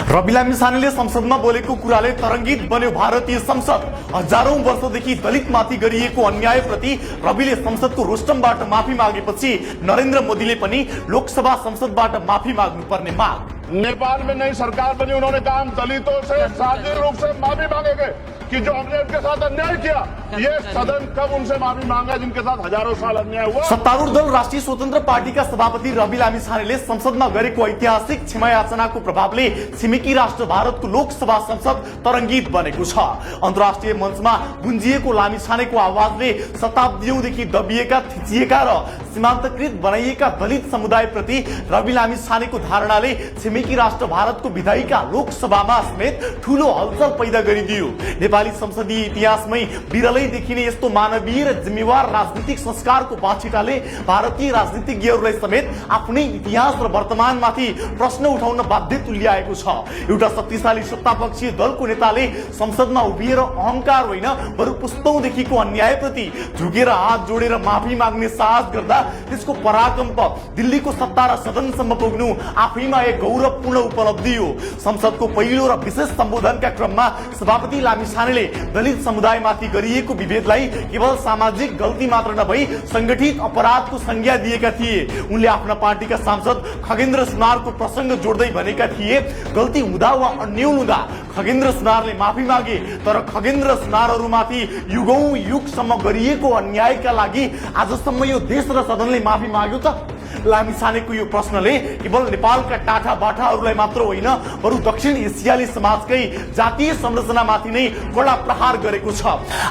रवि लामिछानेले संसदमा बोलेको कुराले तरंगित बन्यो भारतीय संसद। हजारौं वर्षदेखि दलितमाथि गरिएको अन्यायप्रति रविले संसदको रोस्टमबाट माफी मागेपछि नरेन्द्र मोदीले पनि लोकसभा संसदबाट माफी माग्नुपर्ने माग। नेपाल में नई सरकार बनी, उन्होंने कहा हम दलितों से साझी रूप से माफी मांगेंगे कि जो हमने उनके साथ अन्याय किया। ये सदन कब उनसे माफी मांगा जिनके साथ हजारों साल अन्याय हुआ। सत्तारूढ़ दल राष्ट्रिय स्वतन्त्र पार्टीका सभापति रवि लामिछानेले संसदमा गरेको ऐतिहासिक क्षमा याचनाको प्रभावले छिमेकी राष्ट्र भारतको लोकसभा संसद तरंगित बनेको छ। अन्तर्राष्ट्रिय मञ्चमा गुन्जिएको लामिछानेको आवाजले शताब्दीौंदेखि दबिएका, थिचिएका र सीमान्तकृत बनाइएका दलित समुदायप्रति रवि लामिछानेको धारणाले छिमेकी राष्ट्र भारतको विधायिका लोकसभामा समेत ठूलो हलचल पैदा गरिदियो। नेपाली संसदीय इतिहासमै विरलै देखिने यस्तो मानवीय र जिम्मेवार राजनीतिक संस्कारको बाछिटाले भारतीय राजनीतिज्ञहरूलाई समेत आफ्नै इतिहास र वर्तमानमाथि प्रश्न उठाउन बाध्य तुल्याएको छ। एउटा शक्तिशाली सत्तापक्षीय दलको नेताले संसदमा उभिएर अहंकार होइन बरु पुस्तौंदेखिको अन्यायप्रति झुकेर हात जोडेर माफी माग्ने साहस गर्दा त्यसको पराकम्प दिल्लीको सत्ता र सदनसम्म पुग्नु आफैमा एक गौरवपूर्ण उपलब्धि हो। संसदको पहिलो र विशेष सम्बोधनका क्रममा सभापति लामिछानेले दलित समुदायमाथि गरिएको विभेदलाई केवल सामाजिक गल्ती मात्र नभई संगठित अपराधको संज्ञा दिएका थिए। उनले आफ्ना पार्टीका सांसद खगेन्द्र सुनारको प्रसंग जोड्दै भनेका थिए, गल्ती हुँदा वा अन्यल हुँदा खगेन्द्र सुनारले माफी मागे, तर खगेन्द्र सुनारहरूमाथि युगौं युगसम्म गरिएको अन्यायका लागि आजसम्म यो देश र सदनले माफी माग्यो त? लामिछानेको यो प्रश्नले केवल नेपालका टाठा बाठाहरूलाई मात्र होइन बरु दक्षिण एसियाली समाजकै जातीय संरचनामाथि नै कडा प्रहार गरेको छ।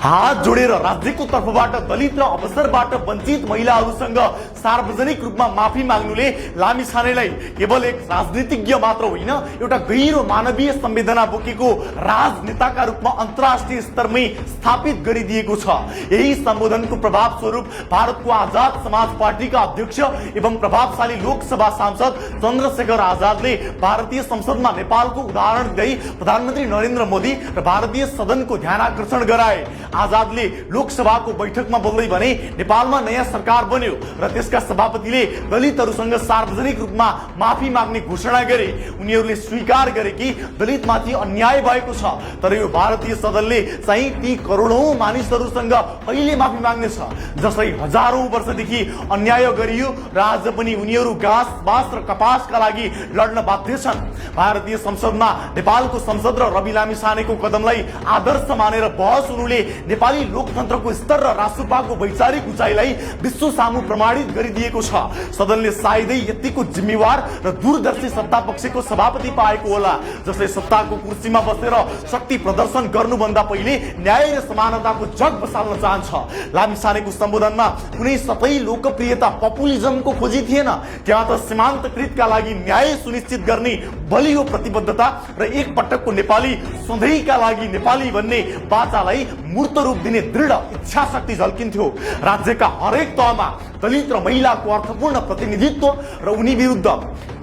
हात जोडेर राज्यको तर्फबाट दलित र अवसरबाट वञ्चित महिलाहरूसँग सार्वजनिक रूपमा माफी माग्नुले लामिछानेलाई केवल एक राजनीतिज्ञ मात्र होइन एउटा गहिरो मानवीय संवेदना बोकेको राजनेताका रूपमा अन्तर्राष्ट्रिय स्तरमै स्थापित गरिदिएको छ। यही सम्बोधनको प्रभाव स्वरूप भारतको आजाद समाज पार्टीका अध्यक्ष एवं प्रभावशाली लोकसभा सांसद चन्द्रशेखर आजादले भारतीय संसदमा नेपालको उदाहरण दिँदै प्रधानमन्त्री नरेन्द्र मोदी र भारतीय सदनको ध्यान आकर्षण गराए। आजादले लोकसभाको बैठकमा बोल्दै भने नेपालमा नयाँ सरकार बन्यो र त्यसका सभापतिले दलितहरूसँग सार्वजनिक रूपमा माफी माग्ने घोषणा गरे। उनीहरूले स्वीकार गरे कि दलितमाथि अन्याय भएको छ, तर यो भारतीय सदनले चाहिँ ती करोडौं मानिसहरूसँग अहिले माफी माग्नेछ जसलाई हजारौं वर्षदेखि अन्याय गरियो र आज पनि उनीहरू घाँस बाँस र कपासका लागि लड्न बाध्य छन्। भारतीय संसदमा नेपालको संसद र रवि लामिछानेको कदमलाई आदर्श मानेर बहस हुनुले नेपाली लोकतन्त्रको स्तर र राष्ट्रपाको वैचारिक उचाइलाई विश्व सामु प्रमाणित गरिदिएको छ। सदनले सायदै यतिको जिम्मेवार र दूरदर्शी सत्तापक्षको सभापति पाएको होला जसले सत्ताको कुर्सीमा बसेर शक्ति प्रदर्शन गर्नुभन्दा पहिले न्याय र समानताको जग बसाल्न चाहन्छ। लामिछानेको सम्बोधनमा कुनै सतै लोकप्रियता पपुलिजमको खोजी थिएन। त्यहाँ त सीमान्तकृतका लागि न्याय सुनिश्चित गर्ने बलियो प्रतिबद्धता र एक पटकको नेपाली सधैँका लागि नेपाली भन्ने बाचालाई मूर्त रूप दिने दृढ इच्छा शक्ति झल्किन्थ्यो। राज्यका हरेक तहमा दलित र महिलाको अर्थपूर्ण प्रतिनिधित्व र उनी विरुद्ध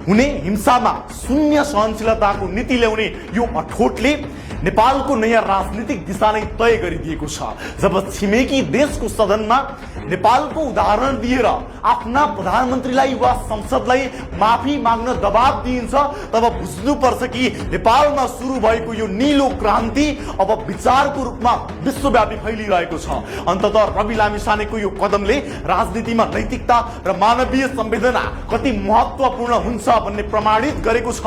हुने हिंसामा शून्य सहनशीलताको नीति ल्याउने यो अठोटले नेपालको नयाँ राजनीतिक दिशा नै तय गरिदिएको छ। जब छिमेकी देशको सदनमा नेपालको उदाहरण दिएर आफ्ना प्रधानमन्त्रीलाई वा संसदलाई माफी माग्न दबाब दिइन्छ तब बुझ्नुपर्छ कि नेपालमा सुरु भएको यो नीलो क्रान्ति अब विचारको रूपमा विश्वव्यापी फैलिरहेको छ। अन्ततः रवि लामिछानेको यो कदमले राजनीतिमा नैतिकता र मानवीय संवेदना कति महत्त्वपूर्ण हुन्छ भन्ने प्रमाणित गरेको छ।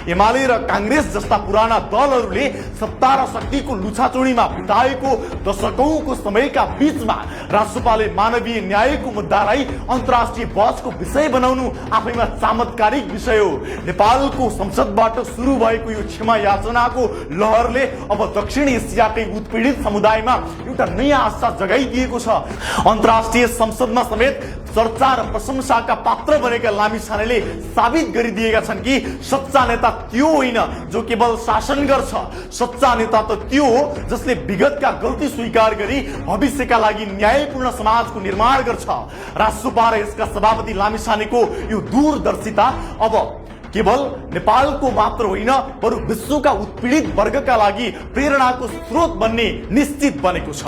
एमाले र कांग्रेस जस्ता पुराना दलहरूले सत्ता र शक्तिको लुछाचुडीमा बिताएको दशकौंको समयका बीचमा राष्ट्रपाले मानवीय न्यायको मुद्दालाई अन्तर्राष्ट्रिय बहसको विषय बनाउनु आफैमा चमत्कारिक विषय हो। नेपालको संसदबाट सुरु भएको यो क्षमा याचनाको लहरले अब दक्षिण एसियाकै उत्पीडित समुदायमा एउटा नयाँ आशा जगाइदिएको छ। अन्तर्राष्ट्रिय संसदमा समेत चर्चा र प्रशंसाका पात्र बनेका लामिछानेले साबित गरिदिएका छन् कि सच्चा नेता त्यो होइन जो केवल शासन गर्छ। सच्चा नेता त त्यो हो जसले विगतका गल्ती स्वीकार गरी भविष्यका लागि न्यायपूर्ण समाजको निर्माण गर्छ। राष्ट्रपा र यसका सभापति लामिछानेको यो दूरदर्शिता अब केवल नेपालको मात्र होइन बरु विश्वका उत्पीडित वर्गका लागि प्रेरणाको स्रोत बन्ने निश्चित बनेको छ।